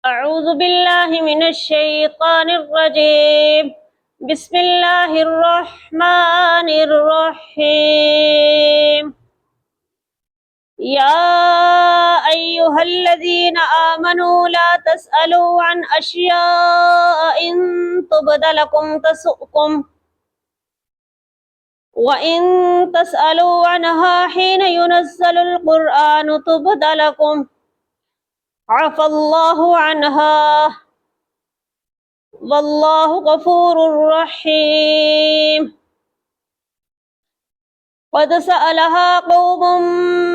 أعوذ بالله من الشيطان الرجيم. بسم الله الرحمن الرحيم. يا أيها الذين آمنوا لا تسألوا عن أشياء إن تبد لكم تسؤكم وإن تسألوا عنها حين ينزل القرآن تبد لكم عفى الله عنها والله غفور رحيم. قد سألها قوم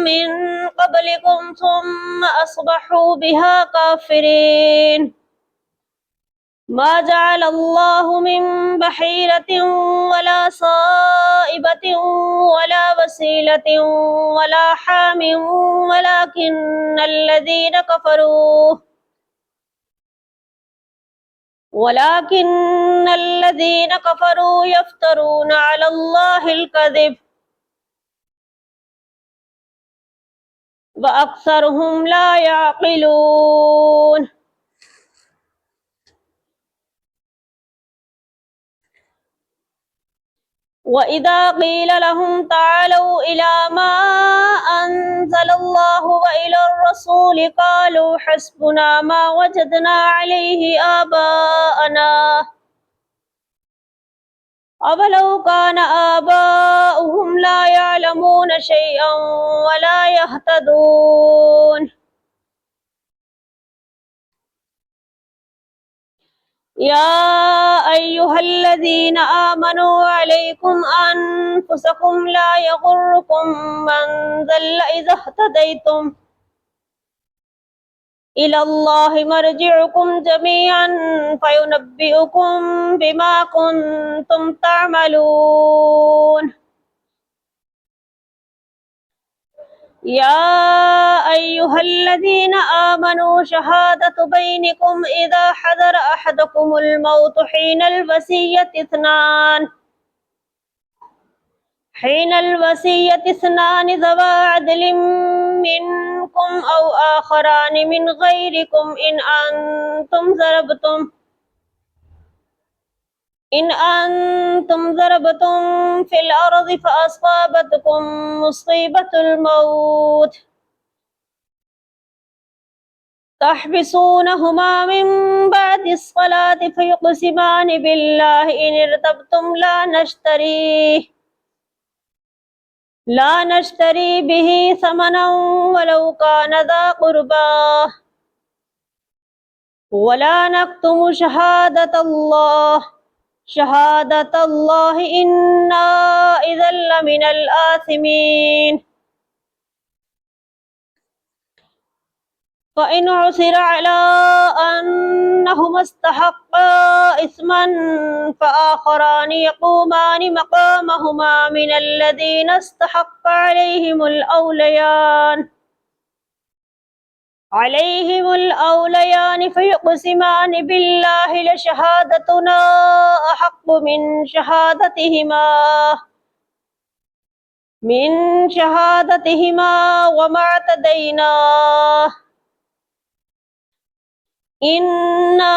من قبلكم ثم أصبحوا بها كافرين. ما جعل الله من بحيرة ولا صائبة ولا وسيلة ولا حام ولكن الذين كفروا يفترون على الله الكذب وأكثرهم لا يعقلون. وإذا قيل لهم تعالوا إلى ما أنزل الله وإلى الرسول قالوا حسبنا ما وجدنا عليه آباءنا أولو كان آباؤهم لا يعلمون شيئا ولا يهتدون. يا أيها الذين آمنوا عليكم أنفسكم لا يغركم من ضل إذا اهتديتم إلى الله مرجعكم جميعا فينبئكم بما كنتم تعملون. يا أيها الذين آمنوا شهادة بينكم إذا حضر أحدكم الموت حين الوصية اثنان ذوى عدل منكم أو آخران من غيركم إن أنتم ضربتم في الأرض فأصابتكم مصيبة الموت تحبسونهما من بعد الصلاة فيقسمان بالله إن ارتبتم لا نشتري به ثمنا ولو كان ذا قربى ولا نكتم شهادة الله إنا إذا لمن الآثمين. فإن عثر على أنهما استحقا إثما فآخران يقومان مقامهما من الذين استحق عليهم الأوليان فيقسمان بالله لشهادتنا أحق من شهادتهما وما اعتدينا إنا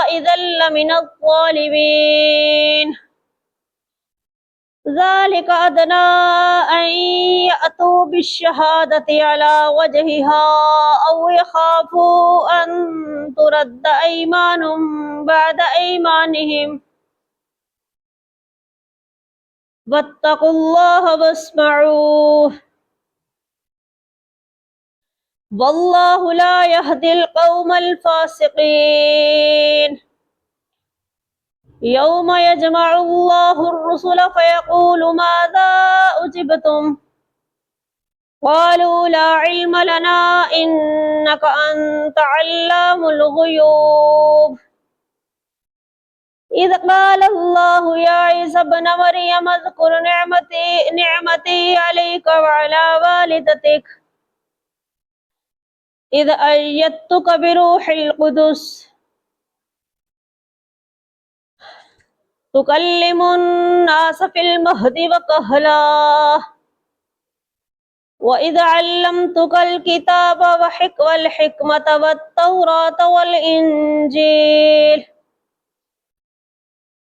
إذا لمن الظالمين. ذلك أدنى أن يأتوا بالشهادة على وجهها أو يخافوا أن ترد أيمان بعد أيمانهم واتقوا الله واسمعوا والله لا يهدي القوم الفاسقين. يوم يجمع الله الرسل فيقول ماذا أجبتم قالوا لا علم لنا إنك أنت علام الغيوب. إذ قال الله يا عيسى ابن مريم اذكر نعمتي عليك وعلى والدتك إذ أيدتك بروح القدس تكلم الناس في المهد وكهلا وإذ علمتك الكتاب والحكمة والتوراة والإنجيل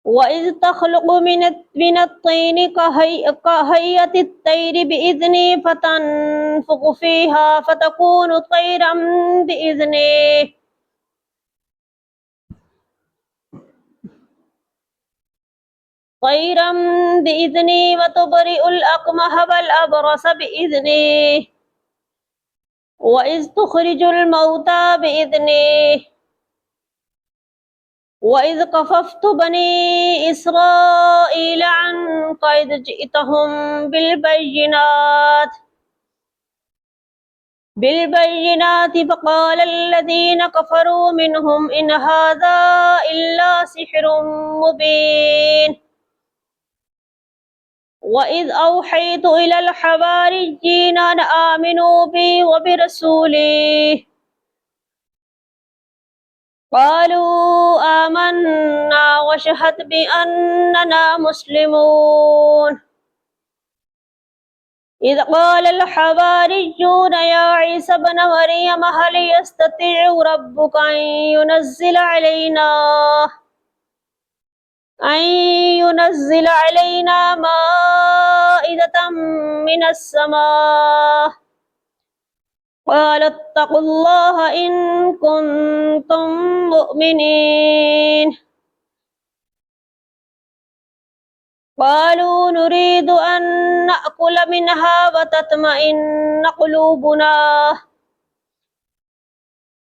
وإذ تخلق من الطين كهيئة الطير بإذني فتنفخ فيها فتكون طيرا بإذني وتبرئ الأكمه والأبرص بإذني وإذ تخرج الموتى بإذني وإذ كففت بني إسرائيل عنك إذ جئتهم بالبينات فقال الذين كفروا منهم إن هذا إلا سحر مبين وإذ أوحيت إلى الحواريين أن آمنوا بي وبرسولي قالوا آمنا واشهد بأننا مسلمون إذ قال الحواريون يا عيسى ابن مريم هل يستطيع ربك أن ينزل علينا مائدة من السماء قال اتقوا الله إن كنتم مؤمنين قالوا نريد أن نأكل منها وتطمئن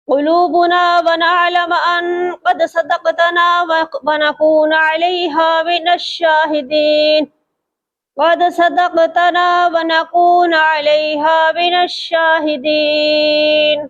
قلوبنا ونعلم أن قد صدقتنا ونكون عليها من الشاهدين